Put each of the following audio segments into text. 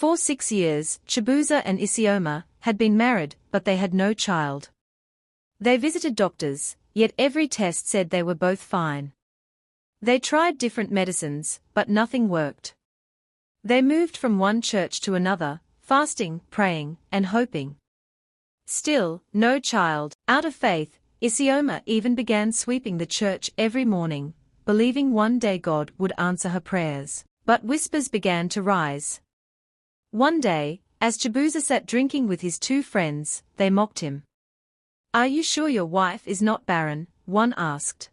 For 6 years, Chibuzor and Isioma had been married, but they had no child. They visited doctors, yet every test said they were both fine. They tried different medicines, but nothing worked. They moved from one church to another, fasting, praying, and hoping. Still, no child. Out of faith, Isioma even began sweeping the church every morning, believing one day God would answer her prayers. But whispers began to rise. One day, as Chibuzor sat drinking with his 2 friends, they mocked him. "Are you sure your wife is not barren?" one asked.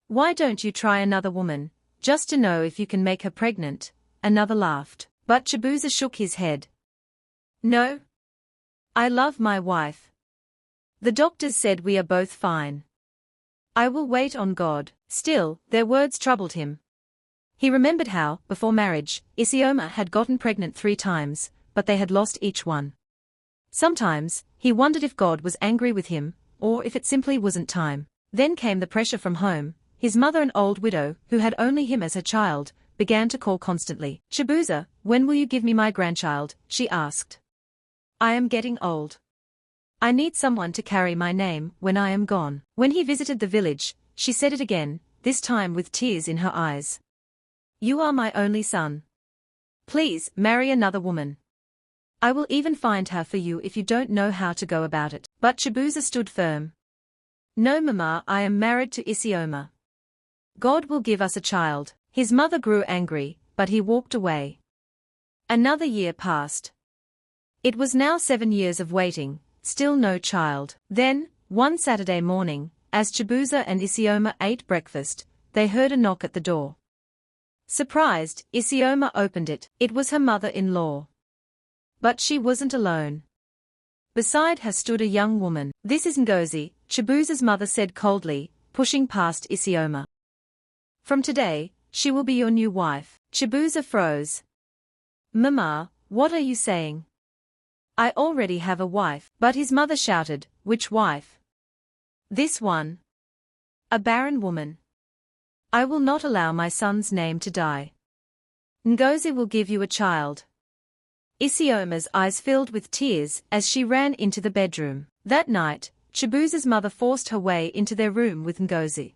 "Why don't you try another woman, just to know if you can make her pregnant?" Another laughed. But Chibuzor shook his head. "No. I love my wife. The doctors said we are both fine. I will wait on God." Still, their words troubled him. He remembered how, before marriage, Isioma had gotten pregnant 3 times, but they had lost each one. Sometimes, he wondered if God was angry with him, or if it simply wasn't time. Then came the pressure from home. His mother, an old widow, who had only him as her child, began to call constantly. "Chibuzor, when will you give me my grandchild?" she asked. "I am getting old. I need someone to carry my name when I am gone." When he visited the village, she said it again, this time with tears in her eyes. "You are my only son. Please, marry another woman. I will even find her for you if you don't know how to go about it." But Chibuzor stood firm. "No, Mama, I am married to Isioma. God will give us a child." His mother grew angry, but he walked away. Another year passed. It was now 7 years of waiting, still no child. Then, one Saturday morning, as Chibuzor and Isioma ate breakfast, they heard a knock at the door. Surprised, Isioma opened it. It was her mother-in-law. But she wasn't alone. Beside her stood a young woman. "This is Ngozi," Chibuzor's mother said coldly, pushing past Isioma. "From today, she will be your new wife." Chibuzor froze. "Mama, what are you saying? I already have a wife." But his mother shouted, "Which wife?" "This one. A barren woman. I will not allow my son's name to die. Ngozi will give you a child." Isioma's eyes filled with tears as she ran into the bedroom. That night, Chibuzor's mother forced her way into their room with Ngozi.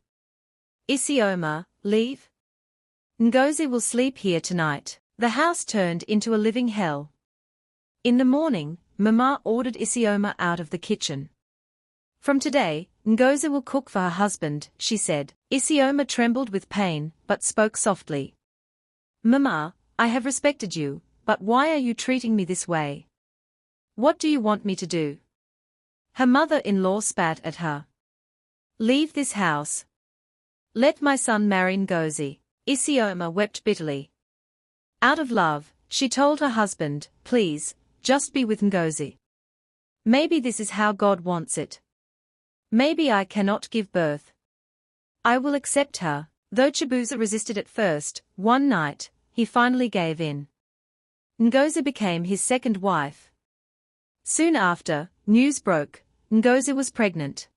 "Isioma, leave. Ngozi will sleep here tonight." The house turned into a living hell. In the morning, Mama ordered Isioma out of the kitchen. "From today, Ngozi will cook for her husband," she said. Isioma trembled with pain, but spoke softly. "Mama, I have respected you, but why are you treating me this way? What do you want me to do?" Her mother-in-law spat at her. "Leave this house. Let my son marry Ngozi." Isioma wept bitterly. Out of love, she told her husband, "Please, just be with Ngozi. Maybe this is how God wants it. Maybe I cannot give birth. I will accept her." Though Chibuzor resisted at first, one night, he finally gave in. Ngozi became his second wife. Soon after, news broke: Ngozi was pregnant.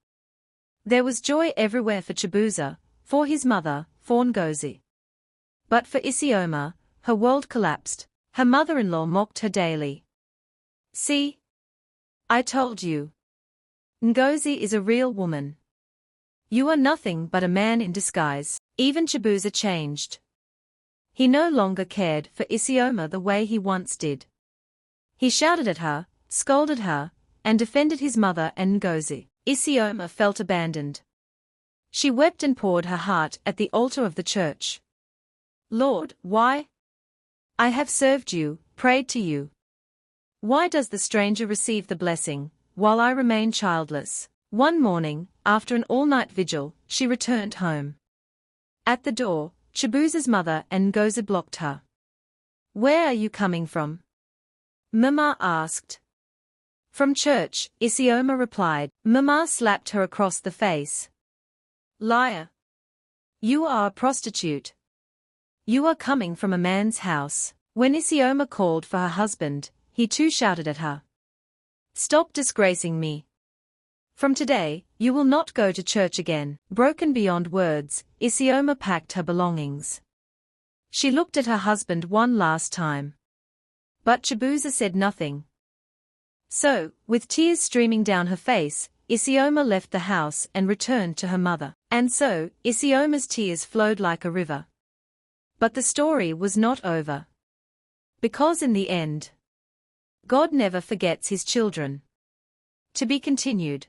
There was joy everywhere for Chibuzor, for his mother, for Ngozi. But for Isioma, her world collapsed. Her mother-in-law mocked her daily. "See? I told you. Ngozi is a real woman. You are nothing but a man in disguise." Even Chibuzor changed. He no longer cared for Isioma the way he once did. He shouted at her, scolded her, and defended his mother and Ngozi. Isioma felt abandoned. She wept and poured her heart at the altar of the church. "Lord, why? I have served you, prayed to you. Why does the stranger receive the blessing, while I remain childless?" One morning, after an all-night vigil, she returned home. At the door, Chibuzor's mother and Ngozi blocked her. "Where are you coming from?" Mama asked. "From church," Isioma replied. Mama slapped her across the face. "Liar! You are a prostitute. You are coming from a man's house." When Isioma called for her husband, he too shouted at her. "Stop disgracing me. From today, you will not go to church again." Broken beyond words, Isioma packed her belongings. She looked at her husband one last time. But Chibuzor said nothing. So, with tears streaming down her face, Isioma left the house and returned to her mother. And so, Isioma's tears flowed like a river. But the story was not over. Because in the end, God never forgets his children. To be continued.